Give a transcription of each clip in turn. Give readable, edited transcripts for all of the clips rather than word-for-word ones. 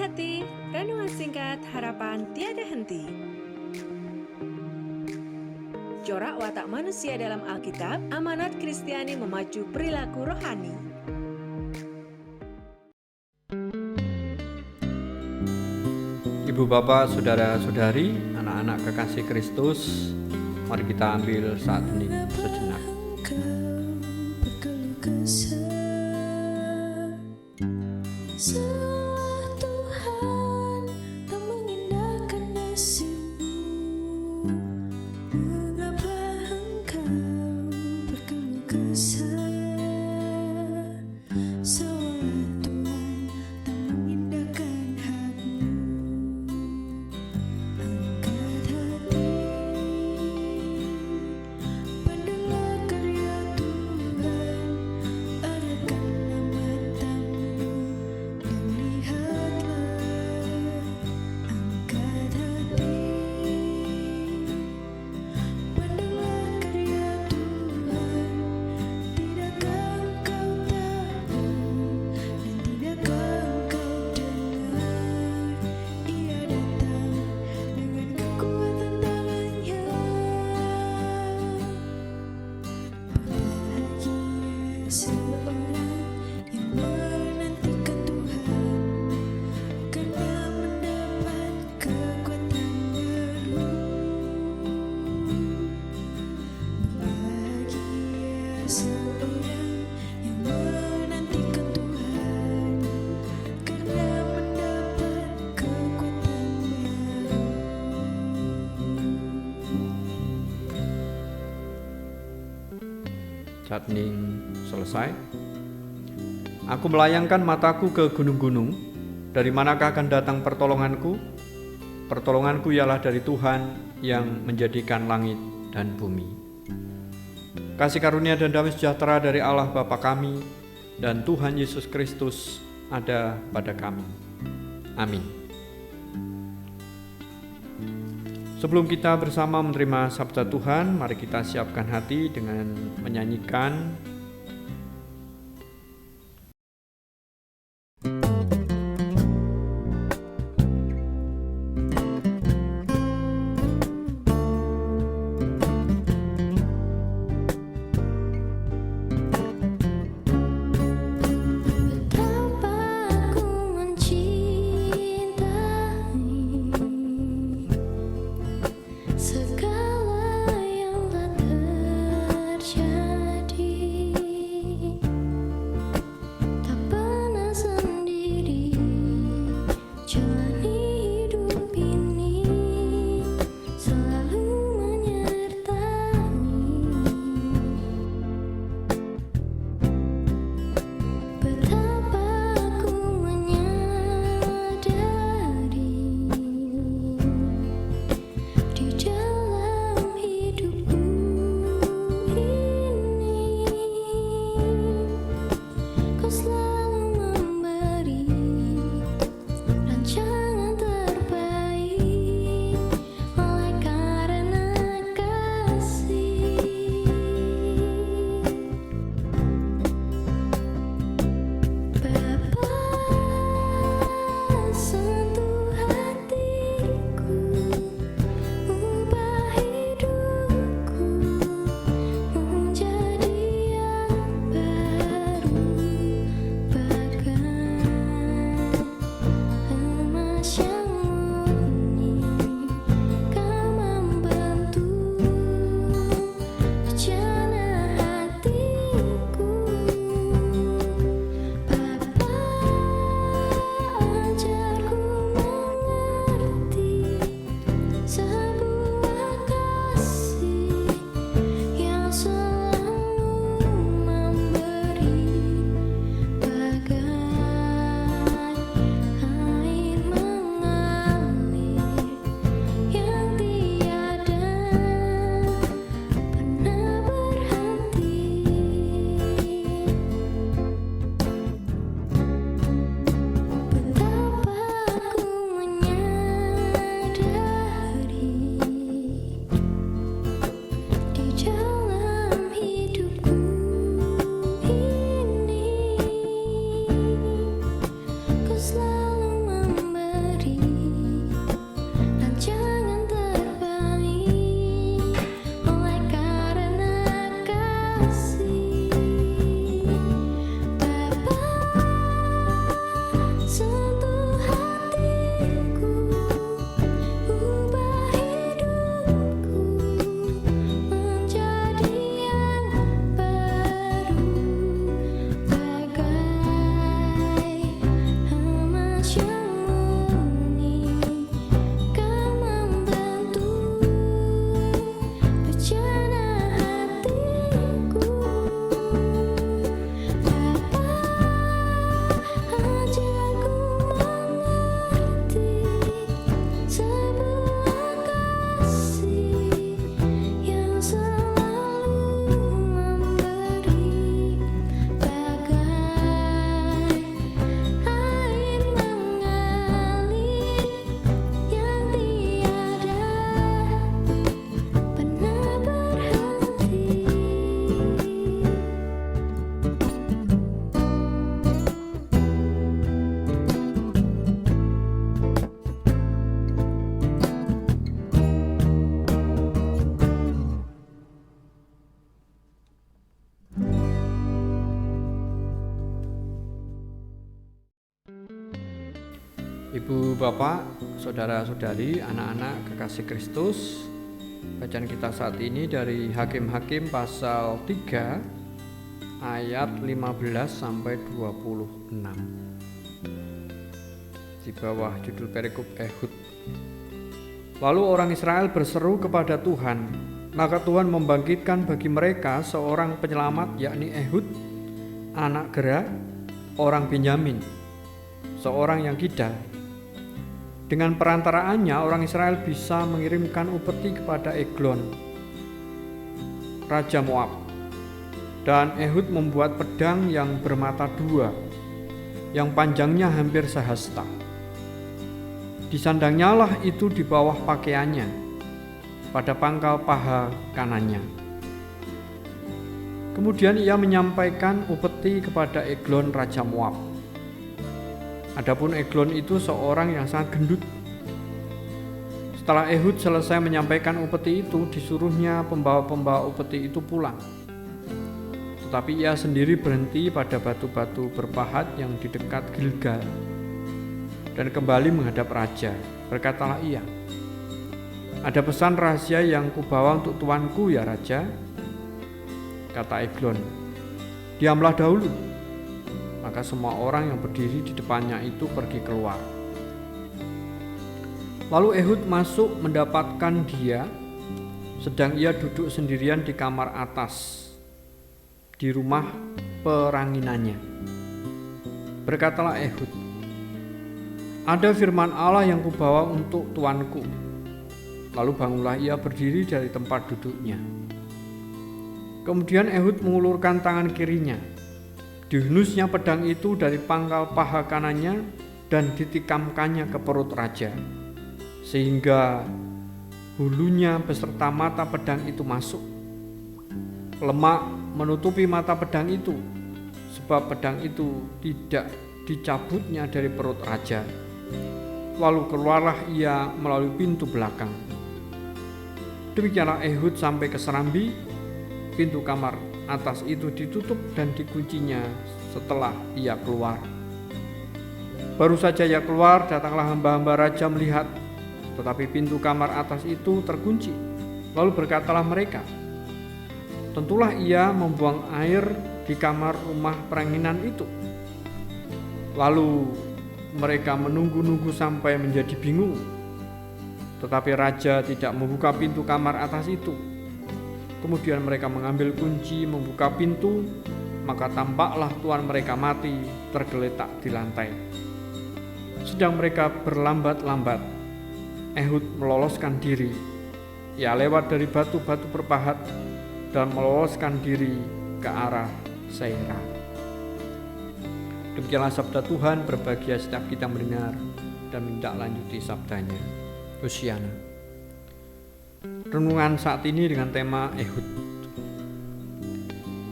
hati, renungan singkat harapan tiada henti. Corak watak manusia dalam Alkitab, amanat Kristiani memacu perilaku rohani. Ibu bapak, saudara-saudari, anak-anak kekasih Kristus, mari kita ambil saat hening sejenak. Tuhan tak mengindahkan nasibmu. Mengapa engkau berkeluh kesah? Seolah Tuhan tak mengindahkan hakmu. Angkat hati, pandanglah karya Tuhan, arahkanlah matamu dan lihatlah. Angkat hati, pandanglah karya Tuhan, tidakkah engkau tahu dan tidakkah engkau dengar? Ia datang dengan kekuatan tangannya. Bahagia seorang yang menantikan Tuhan, karena mendapat kekuatan baru. Bahagia seorang yang menantikan Tuhan, karena mendapat kekuatan baru. Saat hening selesai. Aku melayangkan mataku ke gunung-gunung. Dari manakah akan datang pertolonganku? Pertolonganku ialah dari Tuhan yang menjadikan langit dan bumi. Kasih karunia dan damai sejahtera dari Allah Bapa kami dan Tuhan Yesus Kristus ada pada kami. Amin. Sebelum kita bersama menerima sabda Tuhan, mari kita siapkan hati dengan menyanyikan Betapa aku mencintai segala yang telah terjadi. Ibu, Bapak, Saudara-saudari, anak-anak kekasih Kristus, bacaan kita saat ini dari Hakim-Hakim pasal 3 ayat 15 sampai 26. Di bawah judul perikop Ehud. Lalu orang Israel berseru kepada Tuhan, maka Tuhan membangkitkan bagi mereka seorang penyelamat, yakni Ehud, anak Gera, orang Benyamin, seorang yang kidal. Dengan perantaraannya orang Israel bisa mengirimkan upeti kepada Eglon, Raja Moab. Dan Ehud membuat pedang yang bermata dua, yang panjangnya hampir sehasta. Disandangnya lah itu di bawah pakaiannya, pada pangkal paha kanannya. Kemudian ia menyampaikan upeti kepada Eglon Raja Moab. Adapun Eglon itu seorang yang sangat gendut. Setelah Ehud selesai menyampaikan upeti itu, disuruhnya pembawa-pembawa upeti itu pulang. Tetapi ia sendiri berhenti pada batu-batu berpahat yang di dekat Gilgal dan kembali menghadap raja. Berkatalah ia, "Ada pesan rahasia yang kubawa untuk tuanku, ya raja." Kata Eglon, "Diamlah dahulu." Maka semua orang yang berdiri di depannya itu pergi keluar. Lalu Ehud masuk mendapatkan dia, sedang ia duduk sendirian di kamar atas, di rumah peranginannya. Berkatalah Ehud, "Ada firman Allah yang kubawa untuk tuanku." Lalu bangunlah ia berdiri dari tempat duduknya. Kemudian Ehud mengulurkan tangan kirinya. Dihunusnya pedang itu dari pangkal paha kanannya dan ditikamkannya ke perut raja, sehingga hulunya beserta mata pedang itu masuk. Lemak menutupi mata pedang itu, sebab pedang itu tidak dicabutnya dari perut raja. Lalu keluarlah ia melalui pintu belakang. Demikianlah Ehud sampai ke serambi. Pintu kamar atas itu ditutup dan dikuncinya setelah ia keluar. Baru saja ia keluar, datanglah hamba-hamba raja melihat, tetapi pintu kamar atas itu terkunci. Lalu berkatalah mereka, "Tentulah ia membuang air di kamar rumah peranginan itu." Lalu mereka menunggu-nunggu sampai menjadi bingung. Tetapi raja tidak membuka pintu kamar atas itu. Kemudian mereka mengambil kunci, membuka pintu, maka tampaklah tuan mereka mati, tergeletak di lantai. Sedang mereka berlambat-lambat, Ehud meloloskan diri. Ia lewat dari batu-batu berpahat dan meloloskan diri ke arah Seira. Demikianlah sabda Tuhan, berbahagia setiap kita mendengar dan menindaklanjuti sabdanya. Hosiana. Renungan saat ini dengan tema Ehud.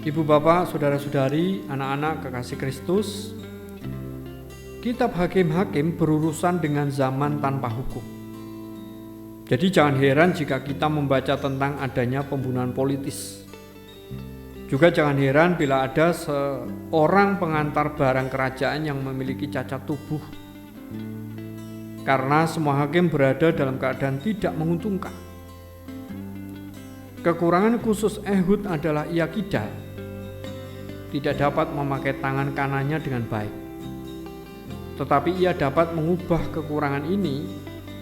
Ibu, Bapak, Saudara-saudari, anak-anak kekasih Kristus, kitab Hakim-Hakim berurusan dengan zaman tanpa hukum. Jadi jangan heran jika kita membaca tentang adanya pembunuhan politis. Juga jangan heran bila ada seorang pengantar barang kerajaan yang memiliki cacat tubuh, karena semua hakim berada dalam keadaan tidak menguntungkan. Kekurangan khusus Ehud adalah ia kidal, tidak dapat memakai tangan kanannya dengan baik. Tetapi ia dapat mengubah kekurangan ini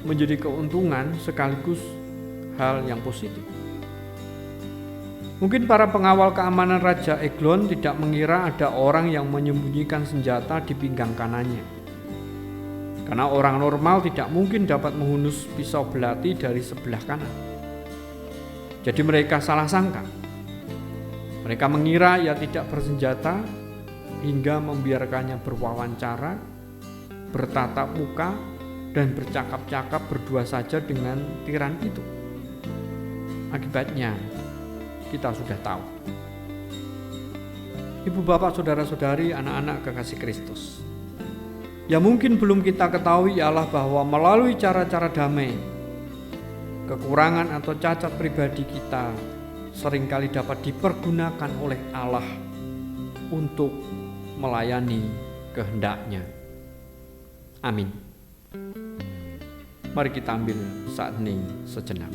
menjadi keuntungan sekaligus hal yang positif. Mungkin para pengawal keamanan Raja Eglon tidak mengira ada orang yang menyembunyikan senjata di pinggang kanannya. Karena orang normal tidak mungkin dapat menghunus pisau belati dari sebelah kanan. Jadi mereka salah sangka. Mereka mengira ia tidak bersenjata hingga membiarkannya berwawancara, bertatap muka, dan bercakap-cakap berdua saja dengan tiran itu. Akibatnya kita sudah tahu. Ibu, Bapak, Saudara-saudari, anak-anak kekasih Kristus, yang mungkin belum kita ketahui ialah bahwa melalui cara-cara damai, kekurangan atau cacat pribadi kita seringkali dapat dipergunakan oleh Allah untuk melayani kehendak-Nya. Amin. Mari kita ambil saat hening sejenak.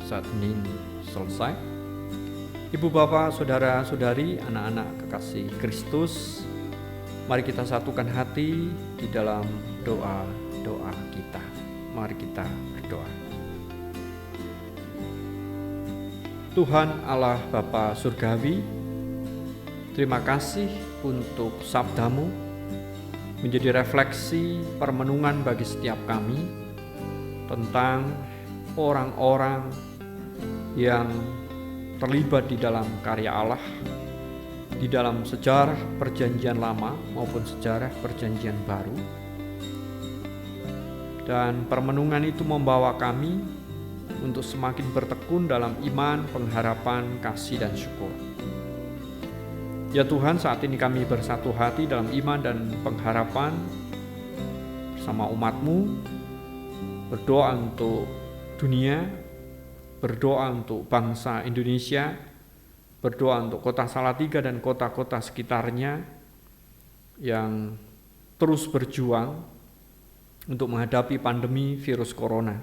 Saat hening selesai, Ibu Bapak, Saudara-saudari, anak-anak kekasih Kristus, mari kita satukan hati di dalam doa-doa kita. Mari kita berdoa. Tuhan Allah Bapa Surgawi, terima kasih untuk sabdamu menjadi refleksi permenungan bagi setiap kami tentang orang-orang yang terlibat di dalam karya Allah, di dalam sejarah Perjanjian Lama maupun sejarah Perjanjian Baru. Dan permenungan itu membawa kami untuk semakin bertekun dalam iman, pengharapan, kasih, dan syukur. Ya Tuhan, saat ini kami bersatu hati dalam iman dan pengharapan bersama umat-Mu, berdoa untuk dunia, berdoa untuk bangsa Indonesia, berdoa untuk kota Salatiga dan kota-kota sekitarnya yang terus berjuang untuk menghadapi pandemi virus corona.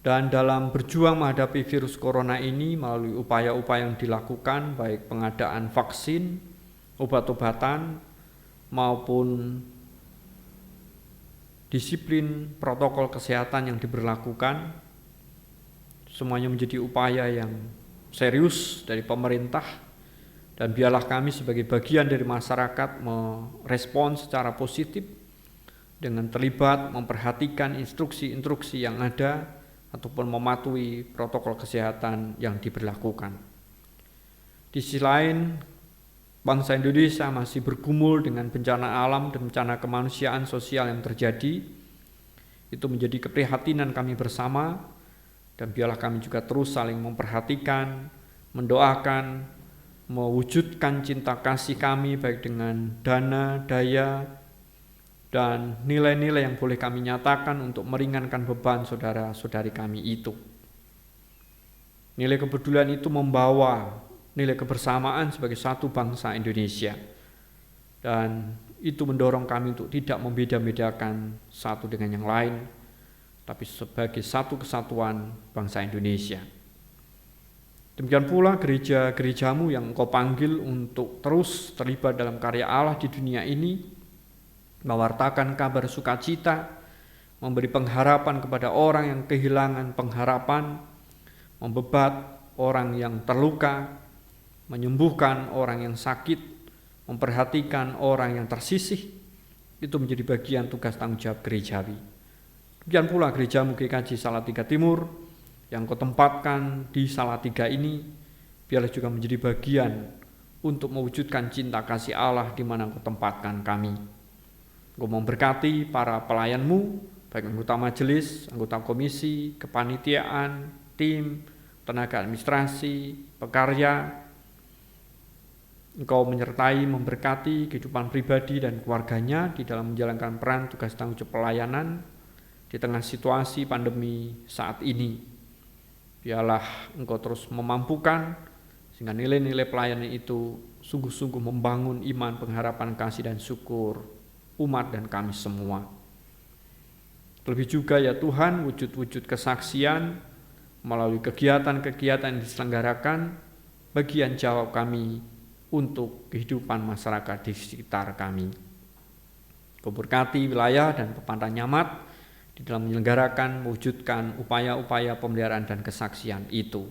Dan dalam berjuang menghadapi virus corona ini melalui upaya-upaya yang dilakukan, baik pengadaan vaksin, obat-obatan, maupun disiplin protokol kesehatan yang diberlakukan, semuanya menjadi upaya yang serius dari pemerintah, dan biarlah kami sebagai bagian dari masyarakat merespon secara positif dengan terlibat memperhatikan instruksi-instruksi yang ada ataupun mematuhi protokol kesehatan yang diberlakukan. Di sisi lain, bangsa Indonesia masih bergumul dengan bencana alam dan bencana kemanusiaan sosial yang terjadi. Itu menjadi keprihatinan kami bersama, dan biarlah kami juga terus saling memperhatikan, mendoakan, mewujudkan cinta kasih kami baik dengan dana, daya, dan nilai-nilai yang boleh kami nyatakan untuk meringankan beban saudara-saudari kami itu. Nilai kepedulian itu membawa nilai kebersamaan sebagai satu bangsa Indonesia, dan itu mendorong kami untuk tidak membeda-bedakan satu dengan yang lain, tapi sebagai satu kesatuan bangsa Indonesia. Demikian pula gereja-gerejamu yang Engkau panggil untuk terus terlibat dalam karya Allah di dunia ini, mewartakan kabar sukacita, memberi pengharapan kepada orang yang kehilangan pengharapan, membebat orang yang terluka, menyembuhkan orang yang sakit, memperhatikan orang yang tersisih. Itu menjadi bagian tugas tanggung jawab gerejawi. Demikian pula gerejamu GKJ Salatiga Timur yang Kau tempatkan di Salatiga ini, biarlah juga menjadi bagian untuk mewujudkan cinta kasih Allah di mana Kau tempatkan kami. Kau memberkati para pelayan-Mu, baik anggota majelis, anggota komisi, kepanitiaan, tim, tenaga administrasi, pekarya. Engkau menyertai, memberkati kehidupan pribadi dan keluarganya di dalam menjalankan peran tugas tanggung jawab pelayanan di tengah situasi pandemi saat ini. Biarlah Engkau terus memampukan sehingga nilai-nilai pelayanan itu sungguh-sungguh membangun iman, pengharapan, kasih, dan syukur umat dan kami semua. Terlebih juga ya Tuhan, wujud-wujud kesaksian melalui kegiatan-kegiatan yang diselenggarakan, bagian jawab kami untuk kehidupan masyarakat di sekitar kami. Kau berkati wilayah dan Pepantan Nyamat di dalam menyelenggarakan, mewujudkan upaya-upaya pemeliharaan dan kesaksian itu.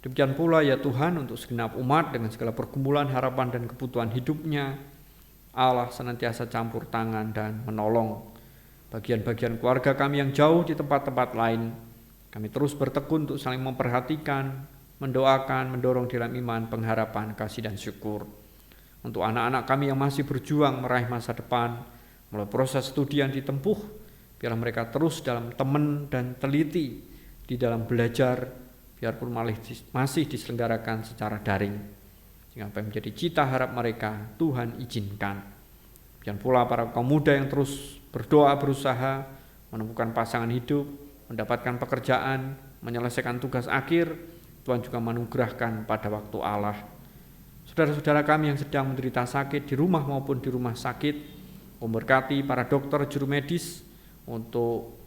Demikian pula ya Tuhan, untuk segenap umat dengan segala pergumulan, harapan, dan kebutuhan hidupnya, Allah senantiasa campur tangan dan menolong. Bagian-bagian keluarga kami yang jauh di tempat-tempat lain, kami terus bertekun untuk saling memperhatikan, mendoakan, mendorong dalam iman, pengharapan, kasih, dan syukur. Untuk anak-anak kami yang masih berjuang meraih masa depan, mulai proses studi yang ditempuh, biarlah mereka terus dalam teman dan teliti di dalam belajar, biarpun masih diselenggarakan secara daring. Sehingga apa yang menjadi cita harap mereka, Tuhan izinkan. Demikian pula para kaum muda yang terus berdoa, berusaha menemukan pasangan hidup, mendapatkan pekerjaan, menyelesaikan tugas akhir, Tuhan juga menganugerahkan pada waktu Allah. Saudara-saudara kami yang sedang menderita sakit di rumah maupun di rumah sakit, memberkati para dokter juru medis untuk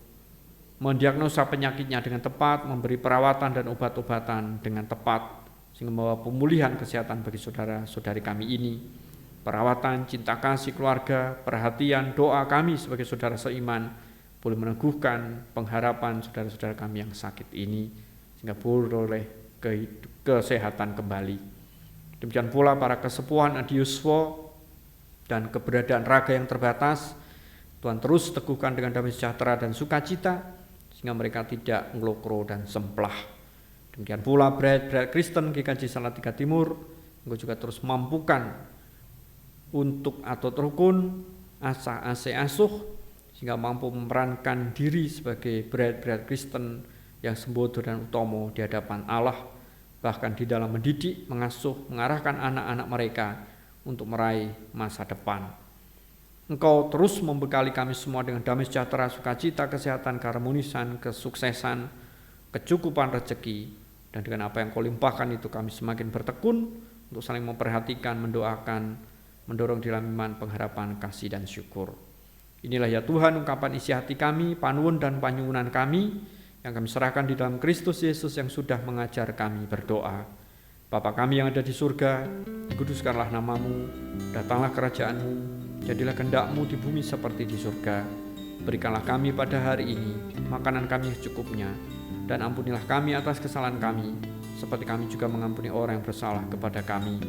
mendiagnosa penyakitnya dengan tepat, memberi perawatan dan obat-obatan dengan tepat, sehingga membawa pemulihan kesehatan bagi saudara-saudari kami ini. Perawatan, cinta kasih keluarga, perhatian, doa kami sebagai saudara seiman boleh meneguhkan pengharapan saudara-saudara kami yang sakit ini, sehingga boleh kesehatan kembali. Demikian pula para kesepuhan adiuswo dan keberadaan raga yang terbatas, Tuhan terus teguhkan dengan damai sejahtera dan sukacita, sehingga mereka tidak ngelokro dan semplah. Demikian pula berat Kristen GKJ Salatiga Timur, Engkau juga terus mampukan untuk atau rukun, asa asuh, sehingga mampu memerankan diri sebagai berat Kristen yang sembodo dan utomo di hadapan Allah, bahkan di dalam mendidik, mengasuh, mengarahkan anak-anak mereka untuk meraih masa depan. Engkau terus membekali kami semua dengan damai sejahtera, sukacita, kesehatan, keharmonisan, kesuksesan, kecukupan rezeki, dan dengan apa yang Kau limpahkan itu kami semakin bertekun untuk saling memperhatikan, mendoakan, mendorong di dalam iman, pengharapan, kasih, dan syukur. Inilah ya Tuhan ungkapan isi hati kami, panuwun dan panyuwunan kami, yang kami serahkan di dalam Kristus Yesus yang sudah mengajar kami berdoa. Bapa kami yang ada di surga, dikuduskanlah namamu, datanglah kerajaanmu, jadilah kehendak-Mu di bumi seperti di surga. Berikanlah kami pada hari ini makanan kami yang secukupnya, dan ampunilah kami atas kesalahan kami, seperti kami juga mengampuni orang yang bersalah kepada kami.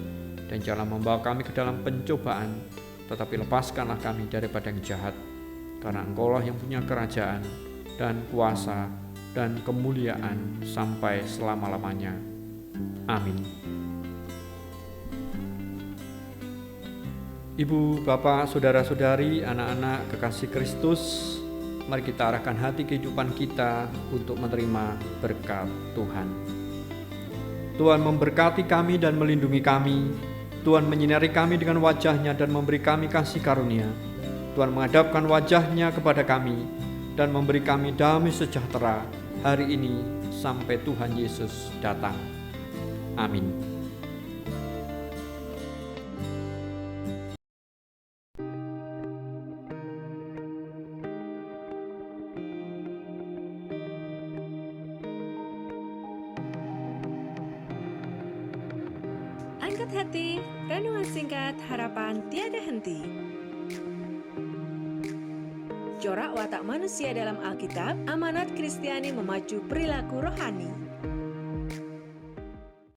Dan janganlah membawa kami ke dalam pencobaan, tetapi lepaskanlah kami daripada yang jahat, karena Engkau-lah yang punya kerajaan dan kuasa dan kemuliaan sampai selama-lamanya. Amin. Ibu, bapak, saudara-saudari, anak-anak kekasih Kristus, mari kita arahkan hati kehidupan kita untuk menerima berkat Tuhan. Tuhan memberkati kami dan melindungi kami. Tuhan menyinari kami dengan wajah-Nya dan memberi kami kasih karunia. Tuhan menghadapkan wajah-Nya kepada kami dan memberi kami damai sejahtera hari ini sampai Tuhan Yesus datang. Amin. Angkat hati, renungan singkat harapan tiada henti. Corak watak manusia dalam Alkitab, amanat Kristiani memacu perilaku rohani.